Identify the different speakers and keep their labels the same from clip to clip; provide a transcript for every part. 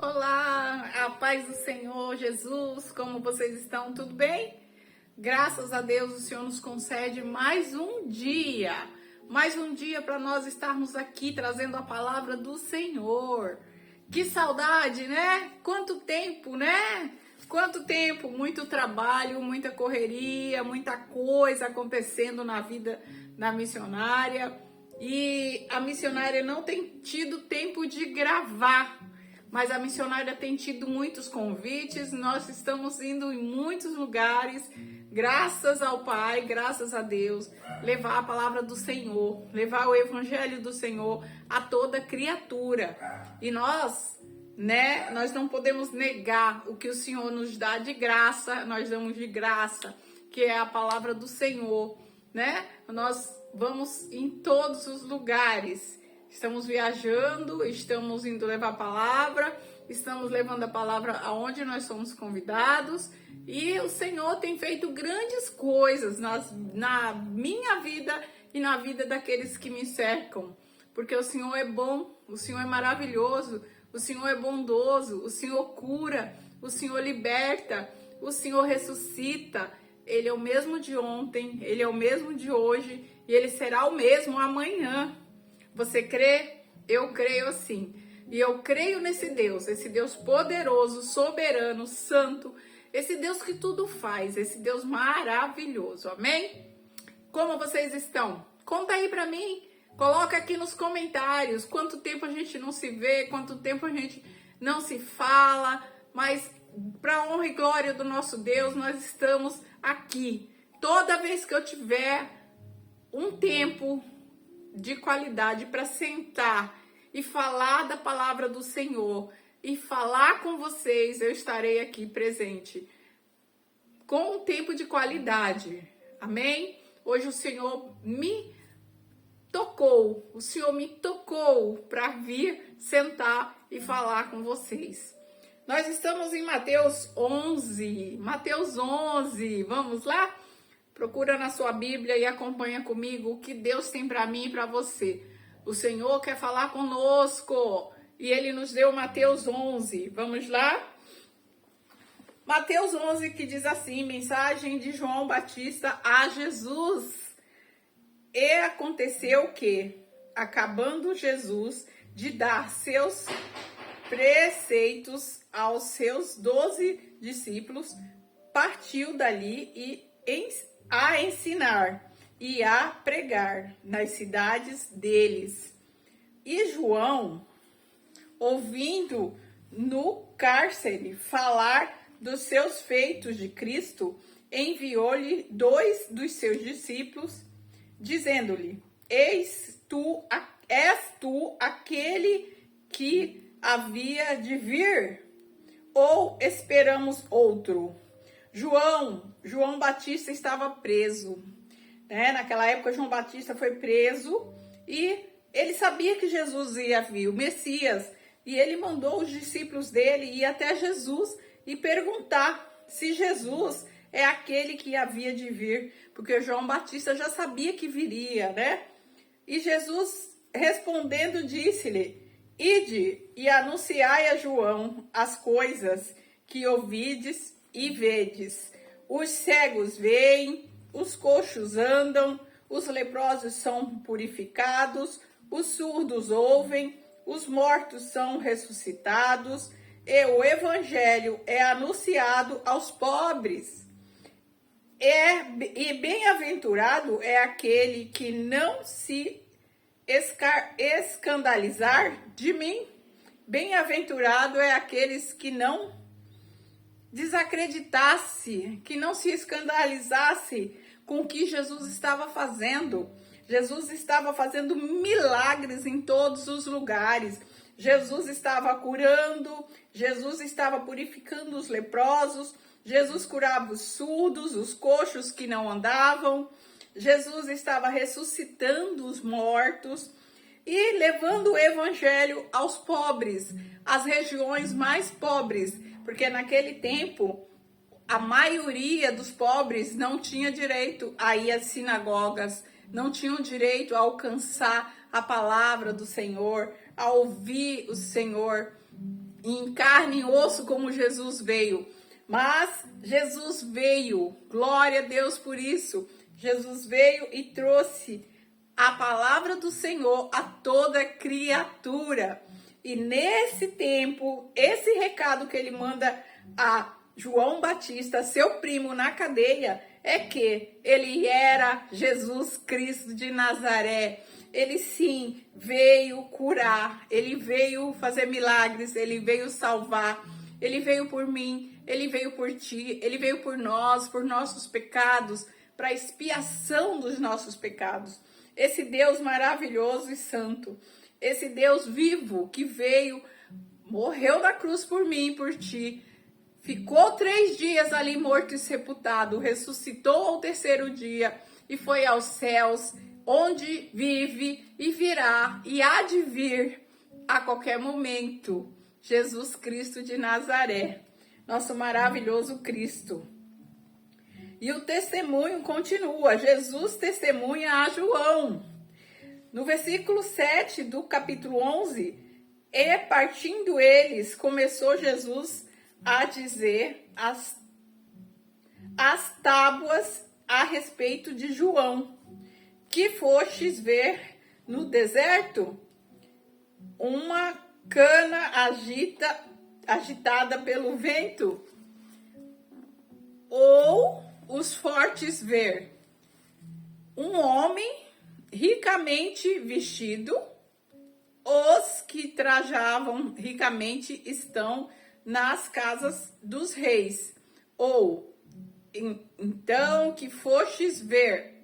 Speaker 1: Olá, a paz do Senhor Jesus, como vocês estão? Tudo bem? Graças a Deus o Senhor nos concede mais um dia para nós estarmos aqui trazendo a palavra do Senhor. Que saudade, né? Quanto tempo, né? Quanto tempo, muito trabalho, muita correria, muita coisa acontecendo na vida da missionária. E a missionária não tem tido tempo de gravar, mas a missionária tem tido muitos convites, nós estamos indo em muitos lugares, graças ao Pai, graças a Deus, levar a palavra do Senhor, levar o evangelho do Senhor a toda criatura. E nós não podemos negar o que o Senhor nos dá de graça, nós damos de graça, que é a palavra do Senhor, né? Nós vamos em todos os lugares. Estamos viajando, estamos indo levar a palavra, estamos levando a palavra aonde nós somos convidados e o Senhor tem feito grandes coisas na minha vida e na vida daqueles que me cercam, porque o Senhor é bom, o Senhor é maravilhoso, o Senhor é bondoso, o Senhor cura, o Senhor liberta, o Senhor ressuscita. Ele é o mesmo de ontem, Ele é o mesmo de hoje e Ele será o mesmo amanhã. Você crê? Eu creio sim. E eu creio nesse Deus, esse Deus poderoso, soberano, santo, esse Deus que tudo faz, esse Deus maravilhoso. Amém? Como vocês estão? Conta aí pra mim. Coloca aqui nos comentários quanto tempo a gente não se vê, quanto tempo a gente não se fala, mas para honra e glória do nosso Deus, nós estamos aqui. Toda vez que eu tiver um tempo de qualidade para sentar e falar da palavra do Senhor e falar com vocês, eu estarei aqui presente com um tempo de qualidade. Amém? Hoje o Senhor me tocou para vir sentar e falar com vocês. Nós estamos em Mateus 11, vamos lá? Procura na sua Bíblia e acompanha comigo o que Deus tem para mim e para você. O Senhor quer falar conosco e Ele nos deu Mateus 11. Vamos lá? Mateus 11 que diz assim, mensagem de João Batista a Jesus. E aconteceu que, acabando Jesus de dar seus preceitos aos seus 12 discípulos, partiu dali a ensinar e a pregar nas cidades deles. E João, ouvindo no cárcere falar dos seus feitos de Cristo, enviou-lhe 2 dos seus discípulos, dizendo-lhe: és tu aquele que havia de vir? Ou esperamos outro? João Batista estava preso, né? Naquela época João Batista foi preso e ele sabia que Jesus ia vir, o Messias, e ele mandou os discípulos dele ir até Jesus e perguntar se Jesus é aquele que havia de vir, porque João Batista já sabia que viria, né? E Jesus respondendo disse-lhe: ide e anunciai a João as coisas que ouvides e vedes. Os cegos veem, os coxos andam, os leprosos são purificados, os surdos ouvem, os mortos são ressuscitados, e o evangelho é anunciado aos pobres. E bem-aventurado é aquele que não se escandalizar de mim. Bem-aventurado é aqueles que não desacreditasse, que não se escandalizasse com o que Jesus estava fazendo. Jesus estava fazendo milagres em todos os lugares. Jesus estava curando, Jesus estava purificando os leprosos, Jesus curava os surdos, os coxos que não andavam, Jesus estava ressuscitando os mortos e levando o evangelho aos pobres, às regiões mais pobres, porque naquele tempo a maioria dos pobres não tinha direito a ir às sinagogas, não tinham direito a alcançar a palavra do Senhor, a ouvir o Senhor em carne e osso como Jesus veio. Mas Jesus veio, glória a Deus por isso. Jesus veio e trouxe a palavra do Senhor a toda criatura. E nesse tempo, esse recado que ele manda a João Batista, seu primo na cadeia, é que ele era Jesus Cristo de Nazaré. Ele sim veio curar, ele veio fazer milagres, ele veio salvar, ele veio por mim, ele veio por ti, ele veio por nós, por nossos pecados, para expiação dos nossos pecados. Esse Deus maravilhoso e santo, esse Deus vivo que veio, morreu na cruz por mim e por ti, ficou 3 dias ali morto e sepultado, ressuscitou ao 3º dia e foi aos céus, onde vive e virá e há de vir a qualquer momento. Jesus Cristo de Nazaré, nosso maravilhoso Cristo. E o testemunho continua, Jesus testemunha a João. No versículo 7 do capítulo 11, e partindo eles, começou Jesus a dizer as tábuas a respeito de João, que fostes ver no deserto uma cana agitada pelo vento, ou os fortes ver um homem ricamente vestido, os que trajavam ricamente estão nas casas dos reis, ou então que fostes ver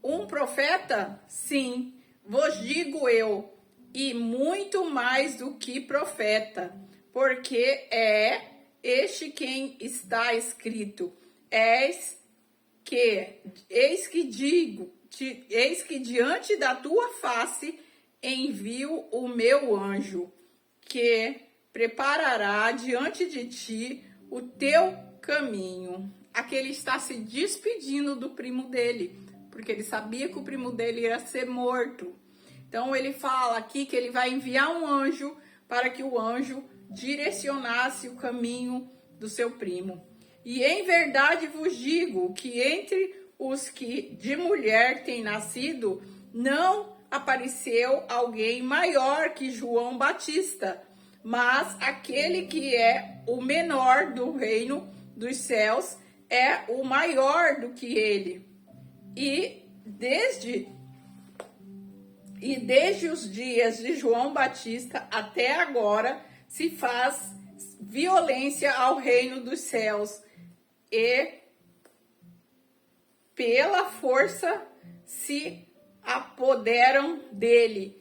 Speaker 1: um profeta? Sim, vos digo eu, e muito mais do que profeta, porque é este quem está escrito, eis que diante da tua face envio o meu anjo, que preparará diante de ti o teu caminho. Aqui ele está se despedindo do primo dele, porque ele sabia que o primo dele ia ser morto. Então ele fala aqui que ele vai enviar um anjo para que o anjo direcionasse o caminho do seu primo. E em verdade vos digo que entre os que de mulher têm nascido, não apareceu alguém maior que João Batista, mas aquele que é o menor do reino dos céus é o maior do que ele. E desde os dias de João Batista até agora se faz violência ao reino dos céus, e pela força se apoderam dele.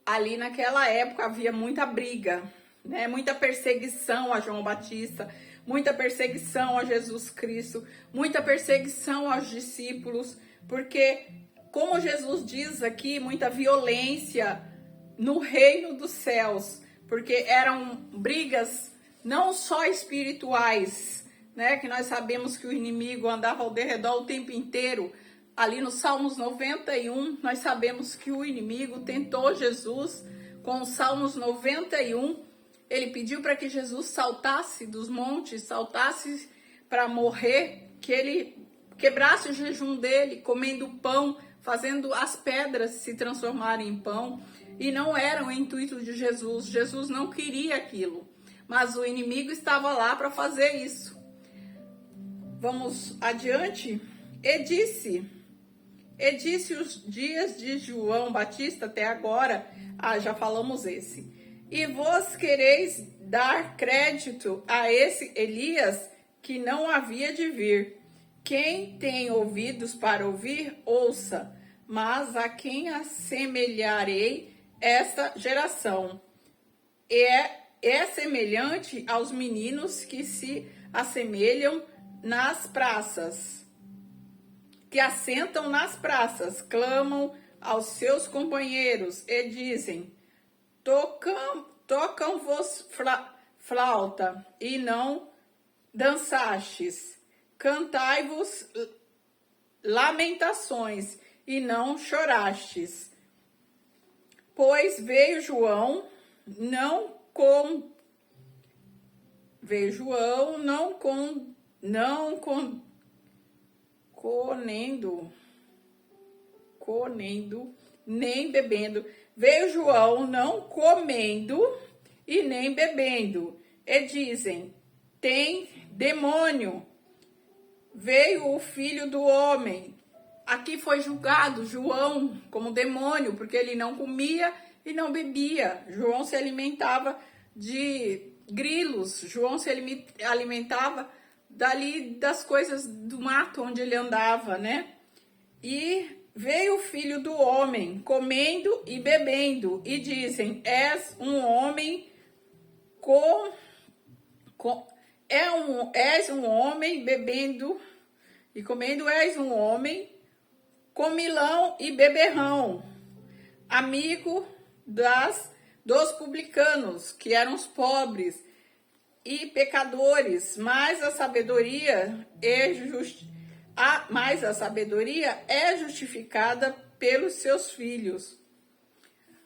Speaker 1: Ali naquela época havia muita briga, né? Muita perseguição a João Batista, muita perseguição a Jesus Cristo, muita perseguição aos discípulos, porque, como Jesus diz aqui, muita violência no reino dos céus, porque eram brigas não só espirituais, né? Que nós sabemos que o inimigo andava ao derredor o tempo inteiro. Ali no Salmos 91, nós sabemos que o inimigo tentou Jesus com os Salmos 91. Ele pediu para que Jesus saltasse dos montes, saltasse para morrer, que ele quebrasse o jejum dele, comendo pão, fazendo as pedras se transformarem em pão. E não era o intuito de Jesus. Jesus não queria aquilo, mas o inimigo estava lá para fazer isso. Vamos adiante. E disse os dias de João Batista até agora, já falamos esse. E vós quereis dar crédito a esse Elias que não havia de vir. Quem tem ouvidos para ouvir, ouça. Mas a quem assemelharei esta geração? É semelhante aos meninos que se assemelham nas praças, que assentam nas praças, clamam aos seus companheiros e dizem: tocam-vos flauta e não dançastes, cantai-vos lamentações e não chorastes. Pois veio João, não com veio João conendo, nem bebendo. Veio João não comendo e nem bebendo. E dizem, tem demônio. Veio o Filho do Homem. Aqui foi julgado João como demônio, porque ele não comia e não bebia. João se alimentava de grilos. João se alimentava dali das coisas do mato onde ele andava, né? E veio o Filho do Homem comendo e bebendo. E dizem, és um homem és um homem bebendo e comendo, és um homem comilão e beberrão, amigo dos publicanos, que eram os pobres e pecadores, mas a sabedoria é justificada pelos seus filhos.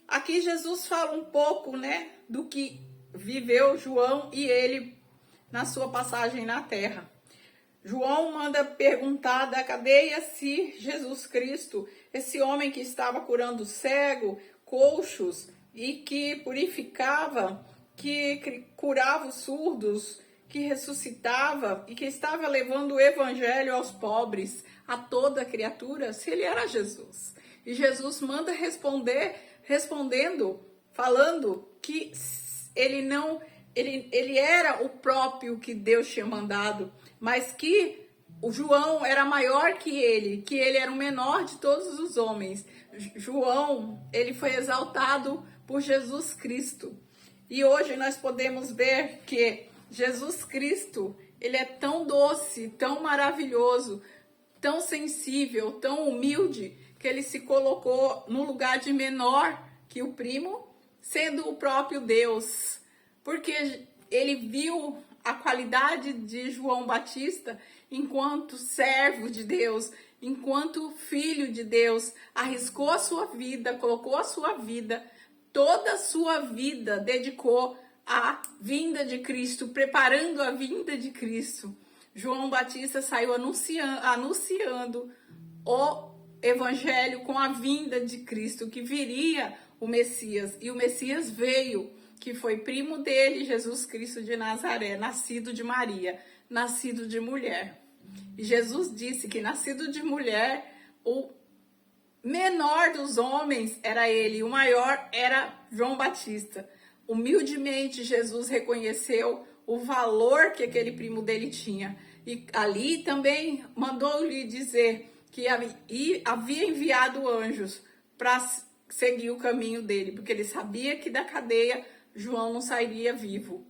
Speaker 1: Aqui Jesus fala um pouco, né, do que viveu João e ele na sua passagem na terra. João manda perguntar da cadeia se Jesus Cristo, esse homem que estava curando cego, coxos e que purificava, que curava os surdos, que ressuscitava e que estava levando o evangelho aos pobres, a toda criatura, se ele era Jesus. E Jesus manda falando que ele era o próprio que Deus tinha mandado, mas que o João era maior que ele era o menor de todos os homens. João, ele foi exaltado por Jesus Cristo. E hoje nós podemos ver que Jesus Cristo, ele é tão doce, tão maravilhoso, tão sensível, tão humilde, que ele se colocou no lugar de menor que o primo, sendo o próprio Deus. Porque ele viu a qualidade de João Batista enquanto servo de Deus, enquanto filho de Deus, arriscou a sua vida, colocou a sua vida, toda a sua vida dedicou à vinda de Cristo, preparando a vinda de Cristo. João Batista saiu anunciando o evangelho com a vinda de Cristo, que viria o Messias, e o Messias veio, que foi primo dele, Jesus Cristo de Nazaré, nascido de Maria, nascido de mulher. E Jesus disse que nascido de mulher, o menor dos homens era ele, o maior era João Batista. Humildemente, Jesus reconheceu o valor que aquele primo dele tinha. E ali também mandou-lhe dizer que havia enviado anjos para seguir o caminho dele, porque ele sabia que da cadeia João não sairia vivo.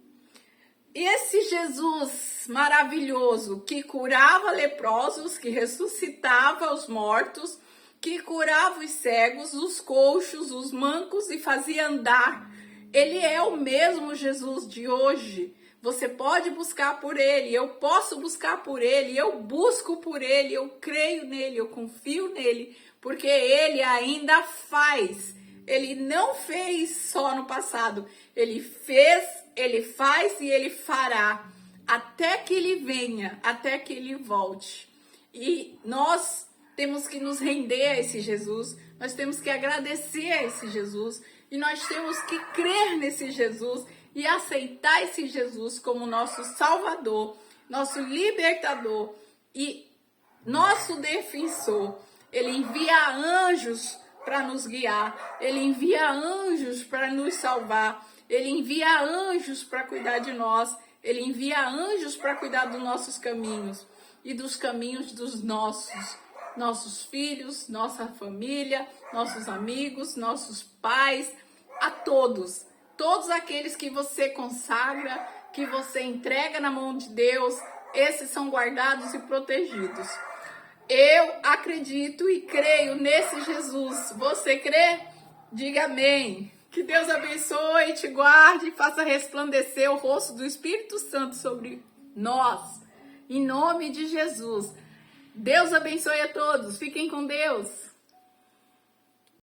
Speaker 1: E esse Jesus maravilhoso que curava leprosos, que ressuscitava os mortos, que curava os cegos, os coxos, os mancos e fazia andar. Ele é o mesmo Jesus de hoje. Você pode buscar por ele, eu posso buscar por ele, eu busco por ele, eu creio nele, eu confio nele, porque ele ainda faz. Ele não fez só no passado, ele fez, ele faz e ele fará, até que ele venha, até que ele volte. E nós temos que nos render a esse Jesus, nós temos que agradecer a esse Jesus, e nós temos que crer nesse Jesus e aceitar esse Jesus como nosso Salvador, nosso libertador e nosso defensor. Ele envia anjos para nos guiar, ele envia anjos para nos salvar, ele envia anjos para cuidar de nós, ele envia anjos para cuidar dos nossos caminhos e dos caminhos dos nossos filhos, nossa família, nossos amigos, nossos pais, a todos aqueles que você consagra, que você entrega na mão de Deus, esses são guardados e protegidos. Eu acredito e creio nesse Jesus. Você crê? Diga amém. Que Deus abençoe, te guarde e faça resplandecer o rosto do Espírito Santo sobre nós. Em nome de Jesus. Deus abençoe a todos. Fiquem com Deus.